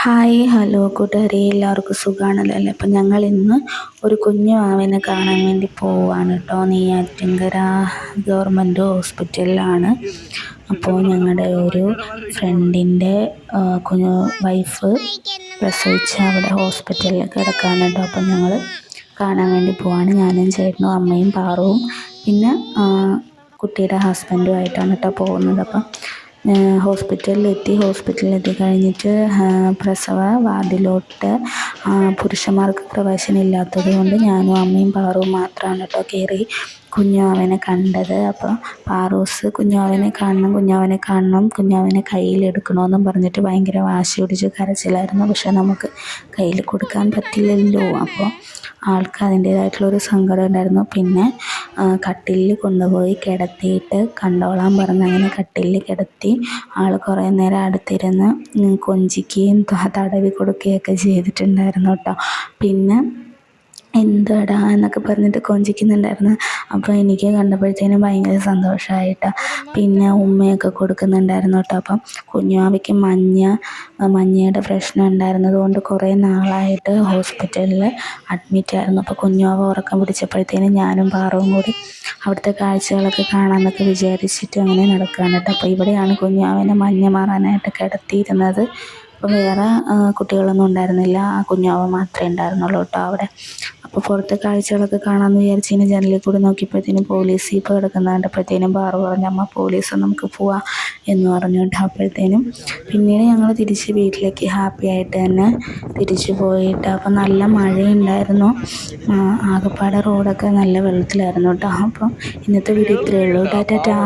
Hi hello കൂട്ടുകാരെ, എല്ലാവർക്കും സുഖമാണല്ലോ അല്ലേ? അപ്പം ഞങ്ങൾ ഇന്ന് ഒരു കുഞ്ഞു വാവനെ കാണാൻ വേണ്ടി പോവാണ് കേട്ടോ. നെയ്യാറ്റിൻകര ഗവൺമെൻറ് ഹോസ്പിറ്റലിലാണ്. അപ്പോൾ ഞങ്ങളുടെ ഒരു ഫ്രണ്ടിൻ്റെ കുഞ്ഞു വൈഫ് പ്രസവിച്ച് അവിടെ ഹോസ്പിറ്റലിൽ കിടക്കാണ് കേട്ടോ. അപ്പം ഞങ്ങൾ കാണാൻ വേണ്ടി പോവാണ്. ഞാനും ചേട്ടനും അമ്മയും പാറുവും പിന്നെ കുട്ടിയുടെ ഹസ്ബൻഡുമായിട്ടാണ് കേട്ടോ പോകുന്നത്. അപ്പം ഹോസ്പിറ്റലിലെത്തി കഴിഞ്ഞിട്ട് പ്രസവ വാർഡിലോട്ട് പുരുഷന്മാർക്ക് പ്രവേശനം ഇല്ലാത്തത് കൊണ്ട് ഞാനും അമ്മയും പാറുവും മാത്രമാണ് കേട്ടോ കയറി കുഞ്ഞാവനെ കണ്ടത്. അപ്പോൾ പാറൂസ് കുഞ്ഞാവനെ കാണണം, കുഞ്ഞാവനെ കയ്യിലെടുക്കണമെന്നും പറഞ്ഞിട്ട് ഭയങ്കര വാശി പിടിച്ച് കരച്ചിലായിരുന്നു. പക്ഷെ നമുക്ക് കയ്യിൽ കൊടുക്കാൻ പറ്റില്ലല്ലോ. അപ്പോൾ ആൾക്ക് അതിൻ്റേതായിട്ടുള്ളൊരു സങ്കടം ഉണ്ടായിരുന്നു. പിന്നെ കട്ടിലിൽ കൊണ്ടുപോയി കിടത്തിയിട്ട് കണ്ടോളാൻ പറഞ്ഞ് അങ്ങനെ കട്ടിലിൽ കിടത്തി ആൾ കുറേ നേരം അടുത്തിരുന്ന് കൊഞ്ചിക്കുകയും തടവി കൊടുക്കുകയൊക്കെ ചെയ്തിട്ടുണ്ടായിരുന്നു കേട്ടോ. പിന്നെ എന്താടാ എന്നൊക്കെ പറഞ്ഞിട്ട് കൊഞ്ചിക്കുന്നുണ്ടായിരുന്നു. അപ്പോൾ എനിക്ക് കണ്ടപ്പോഴത്തേനും ഭയങ്കര സന്തോഷമായിട്ടോ. പിന്നെ ഉമ്മയൊക്കെ കൊടുക്കുന്നുണ്ടായിരുന്നു കേട്ടോ. അപ്പം കുഞ്ഞാവയ്ക്ക് മഞ്ഞയുടെ പ്രശ്നം ഉണ്ടായിരുന്നത് കൊണ്ട് കുറേ നാളായിട്ട് ഹോസ്പിറ്റലിൽ അഡ്മിറ്റായിരുന്നു. അപ്പോൾ കുഞ്ഞാവ ഉറക്കം പിടിച്ചപ്പോഴത്തേനും ഞാനും പാറവും കൂടി അവിടുത്തെ കാഴ്ചകളൊക്കെ കാണാമെന്നൊക്കെ വിചാരിച്ചിട്ട് അങ്ങനെ നടക്കുകയാണ് കേട്ടോ. അപ്പോൾ ഇവിടെയാണ് കുഞ്ഞാവനെ മഞ്ഞ മാറാനായിട്ട് കിടത്തിയിരുന്നത്. അപ്പോൾ വേറെ കുട്ടികളൊന്നും ഉണ്ടായിരുന്നില്ല, ആ കുഞ്ഞാവ മാത്രമേ ഉണ്ടായിരുന്നുള്ളൂ കേട്ടോ അവിടെ. അപ്പോൾ പുറത്തെ കാഴ്ചകളൊക്കെ കാണാമെന്ന് വിചാരിച്ച് ഇങ്ങനെ ജനലിൽ കൂടി നോക്കിയപ്പോഴത്തേനും പോലീസ് ഇപ്പോൾ കിടക്കുന്ന കണ്ടപ്പോഴത്തേനും പാറു പറഞ്ഞു, അമ്മ പോലീസ് നമുക്ക് പോവാം എന്ന് പറഞ്ഞു കേട്ടോ. അപ്പോഴത്തേനും പിന്നീട് ഞങ്ങൾ തിരിച്ച് വീട്ടിലേക്ക് ഹാപ്പി ആയിട്ട് തന്നെ തിരിച്ചു പോയിട്ട്. അപ്പം നല്ല മഴയുണ്ടായിരുന്നു, ആകപ്പാടെ റോഡൊക്കെ നല്ല വെള്ളത്തിലായിരുന്നു കേട്ടോ. അപ്പം ഇന്നത്തെ വീഡിയോ ഇത്രയേ ഉള്ളൂ. ടാറ്റാ.